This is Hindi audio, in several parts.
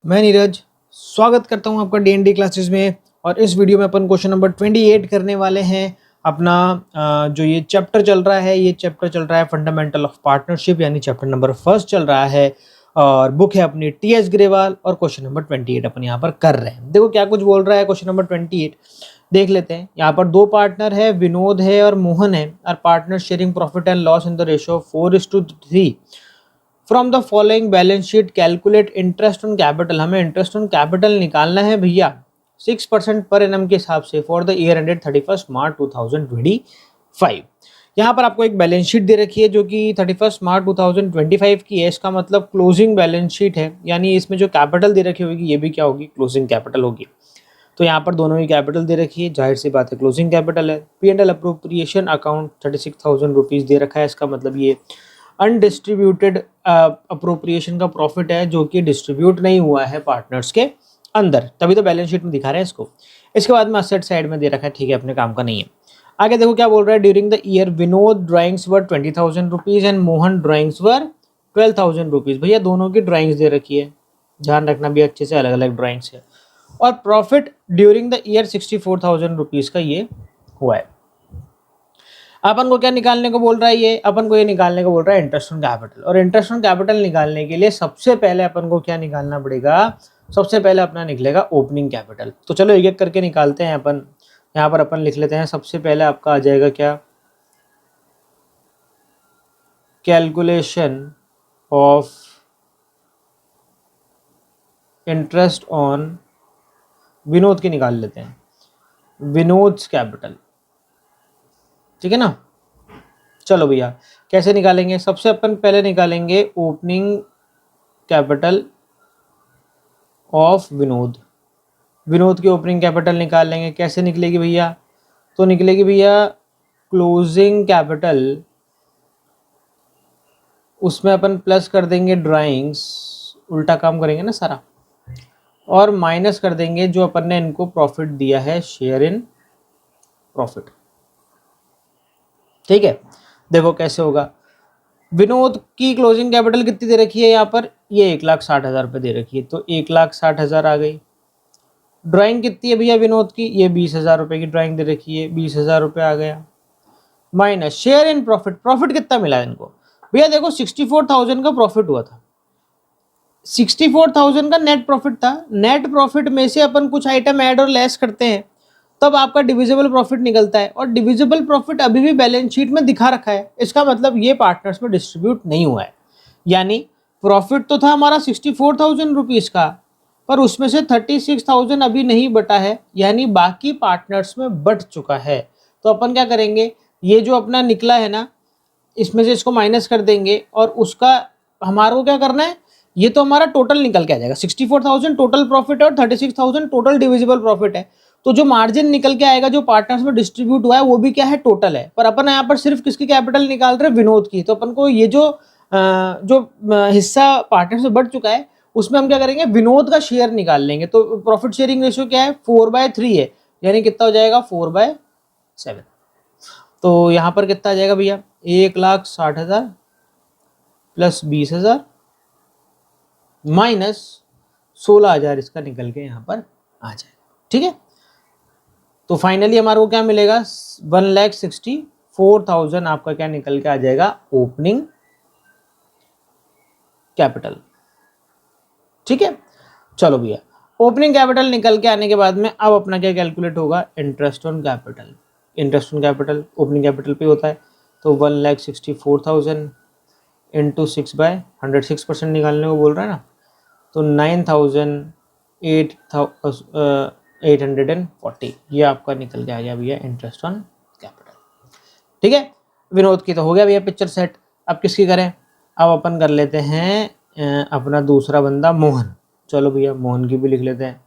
मैं नीरज स्वागत करता हूं आपका डी क्लासेस में। और इस वीडियो में अपन क्वेश्चन नंबर 28 करने वाले हैं। अपना जो ये चैप्टर चल रहा है, ये चैप्टर चल रहा है फंडामेंटल ऑफ पार्टनरशिप, यानी चैप्टर नंबर फर्स्ट चल रहा है। और बुक है अपनी टी.एस. ग्रेवाल, और क्वेश्चन नंबर 28 अपन यहाँ पर कर रहे हैं। देखो क्या कुछ बोल रहा है क्वेश्चन नंबर 28, देख लेते हैं। यहाँ पर दो पार्टनर है, विनोद है और मोहन है। और partner sharing profit and loss in the ratio 4:3। From the following balance sheet calculate interest on capital. हमें इंटरेस्ट ऑन कैपिटल निकालना है भैया 6% पर एनम के हिसाब से फॉर द ईयर एंडेड 31 मार्च 2025। यहाँ पर आपको एक बैलेंस शीट दे रखी है जो कि 31 मार्च 2025 की है। इसका मतलब क्लोजिंग बैलेंस शीट है, यानी इसमें जो कैपिटल दे रखी होगी ये भी क्या होगी, क्लोजिंग कैपिटल होगी। तो यहाँ पर दोनों ही कैपिटल दे रखी है, जाहिर सी बात है क्लोजिंग कैपिटल है। P&L अप्रोप्रिएशन अकाउंट 36,000 रुपीज़ दे रखा है। इसका मतलब ये अनडिस्ट्रीब्यूटेड अप्रोप्रिएशन का प्रॉफिट है जो कि डिस्ट्रीब्यूट नहीं हुआ है पार्टनर्स के अंदर, तभी तो बैलेंस शीट में दिखा रहे हैं इसको। इसके बाद में असेट साइड में दे रखा है, ठीक है, अपने काम का नहीं है। आगे देखो क्या बोल रहा है, during the year Vinod drawings were 20,000 rupees and Mohan drawings were 12,000 rupees. भैया दोनों की ड्राइंग्स दे रखी है, ध्यान रखना भी अच्छे से, अलग अलग ड्राइंग्स है। और profit during the year 64,000 rupees का ये हुआ है। अपन को क्या निकालने को बोल रहा है ये, अपन को ये निकालने को बोल रहा है इंटरेस्ट ऑन कैपिटल। और इंटरेस्ट ऑन कैपिटल निकालने के लिए सबसे पहले अपन को क्या निकालना पड़ेगा, सबसे पहले अपना निकलेगा ओपनिंग कैपिटल। तो चलो एक एक करके निकालते हैं अपन। यहाँ पर अपन लिख लेते हैं, सबसे पहले आपका आ जाएगा क्या, calculation of interest on Vinod की निकाल लेते हैं, विनोद्स कैपिटल, ठीक है ना। चलो भैया कैसे निकालेंगे, सबसे अपन पहले निकालेंगे opening capital of Vinod. Vinod की ओपनिंग कैपिटल निकाल लेंगे, कैसे निकलेगी भैया, तो निकलेगी भैया क्लोजिंग कैपिटल, उसमें अपन प्लस कर देंगे ड्राइंग्स, उल्टा काम करेंगे ना सारा, और माइनस कर देंगे जो अपन ने इनको प्रॉफिट दिया है, शेयर इन प्रॉफिट। ठीक है, देखो कैसे होगा। विनोद की क्लोजिंग कैपिटल कितनी दे रखी है यहाँ पर, ये 1,60,000 रुपये दे रखी है, तो 1,60,000 आ गई। ड्राइंग कितनी है भैया विनोद की, ये 20,000 रुपये की ड्राइंग दे रखी है, 20,000 रुपये आ गया। Minus share in profit, profit कितना मिला इनको भैया, देखो 64,000 का प्रॉफिट हुआ था, 64,000 का नेट प्रॉफिट था। नेट प्रॉफिट में से अपन कुछ आइटम ऐड और लेस करते हैं, तब आपका डिविजिबल प्रॉफिट निकलता है। और डिविजिबल प्रॉफिट अभी भी बैलेंस शीट में दिखा रखा है, इसका मतलब ये पार्टनर्स में डिस्ट्रीब्यूट नहीं हुआ है। यानी प्रॉफिट तो था हमारा 64,000 रुपीज़ का, पर उसमें से 36,000 अभी नहीं बटा है, यानी बाकी पार्टनर्स में बट चुका है। तो अपन क्या करेंगे, ये जो अपना निकला है ना, इसमें से इसको माइनस कर देंगे, और उसका हमारे को क्या करना है, ये तो हमारा टोटल निकल के आ जाएगा। 64,000 टोटल प्रॉफिट है और 36,000 टोटल डिविजिबल प्रॉफिट है। तो जो मार्जिन निकल के आएगा जो पार्टनर्स में डिस्ट्रीब्यूट हुआ है वो भी क्या है, टोटल है। पर अपन यहाँ पर सिर्फ किसकी कैपिटल निकाल रहे हैं, विनोद की। तो अपन को ये जो हिस्सा पार्टनर्स में बढ़ चुका है उसमें हम क्या करेंगे, विनोद का शेयर निकाल लेंगे। तो प्रॉफिट शेयरिंग रेशियो क्या है, 4/3 है, यानी कितना हो जाएगा, 4/7। तो यहाँ पर कितना आ जाएगा भैया, 1,60,000 प्लस 20,000 माइनस 16,000, इसका निकल के यहाँ पर आ जाएगा। ठीक है, तो फाइनली हमारे को क्या मिलेगा, 1,64,000 आपका क्या निकल के आ जाएगा, ओपनिंग कैपिटल। ठीक है, चलो भैया ओपनिंग कैपिटल निकल के आने के बाद में अब अपना क्या कैलकुलेट होगा, interest on capital. Interest on capital opening capital पे होता है, तो 1,64,000 इंटू 6/100, निकालने को बोल रहा है ना, तो 9,840 ये आपका निकल के आ गया भैया इंटरेस्ट ऑन कैपिटल। ठीक है, विनोद की तो हो गया भैया पिक्चर सेट। अब किसकी करें, अब अपन कर लेते हैं अपना दूसरा बंदा मोहन। चलो भैया मोहन की भी लिख लेते हैं।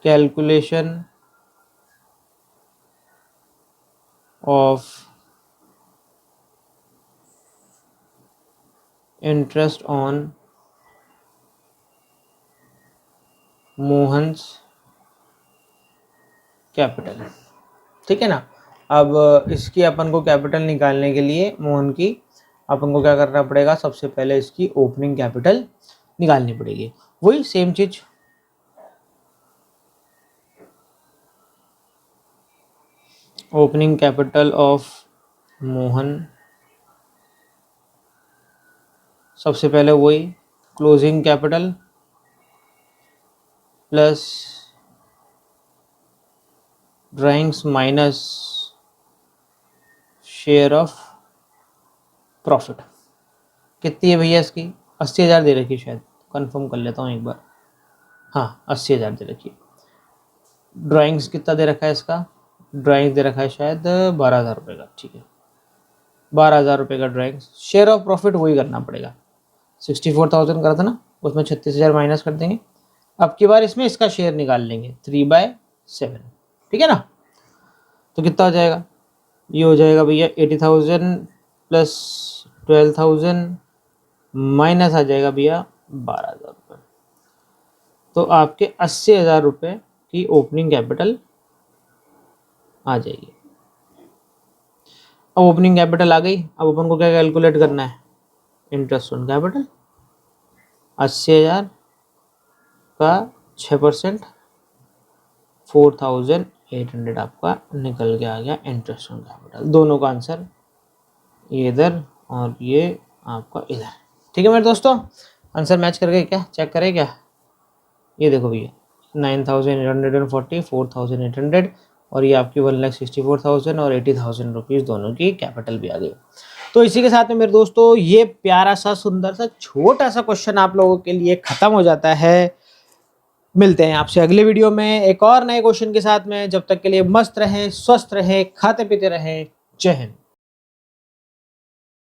Calculation of interest on Mohan's capital. ठीक है ना, अब इसकी अपन को कैपिटल निकालने के लिए मोहन की अपन को क्या करना पड़ेगा, सबसे पहले इसकी ओपनिंग कैपिटल निकालनी पड़ेगी। वही सेम चीज, ओपनिंग कैपिटल ऑफ मोहन, सबसे पहले वही closing capital plus drawings minus share of profit. कितनी है भैया इसकी, 80,000 दे रखी, शायद कंफर्म कर लेता हूँ एक बार। हाँ 80,000 दे रखी। ड्राइंग्स कितना दे रखा है इसका, ड्राइंग दे रखा है शायद 12,000 रुपये का, ठीक है 12,000 रुपये का ड्राइंग्स। शेयर ऑफ प्रॉफिट वही करना पड़ेगा, 64,000 करा था ना, उसमें 36,000 माइनस कर देंगे। अब की बार इसमें इसका शेयर निकाल लेंगे 3/7, ठीक है ना। तो कितना हो जाएगा, ये हो जाएगा भैया 80,000 प्लस 12,000 माइनस आ जाएगा भैया 12,000 रुपये। तो आपके 80,000 रुपये की ओपनिंग कैपिटल आ जाएगी। अब ओपनिंग कैपिटल आ गई, अब अपन को क्या कैलकुलेट करना है, इंटरेस्ट ऑन कैपिटल। 80,000 का 6%, 4,800 आपका निकल के आ गया इंटरेस्ट ऑन कैपिटल। दोनों का आंसर ये इधर और ये आपका इधर, ठीक है मेरे दोस्तों। आंसर मैच कर गए क्या, चेक करें क्या। ये देखो भैया 9,840, 4,800 और ये आपकी 1,64,000 और 80,000 रुपीज़ दोनों की कैपिटल भी आ गई। तो इसी के साथ में मेरे दोस्तों ये प्यारा सा सुंदर सा छोटा सा क्वेश्चन आप लोगों के लिए खत्म हो जाता है। मिलते हैं आपसे अगले वीडियो में एक और नए क्वेश्चन के साथ में। जब तक के लिए मस्त रहें, स्वस्थ रहें, खाते पीते रहें। जय हिंद।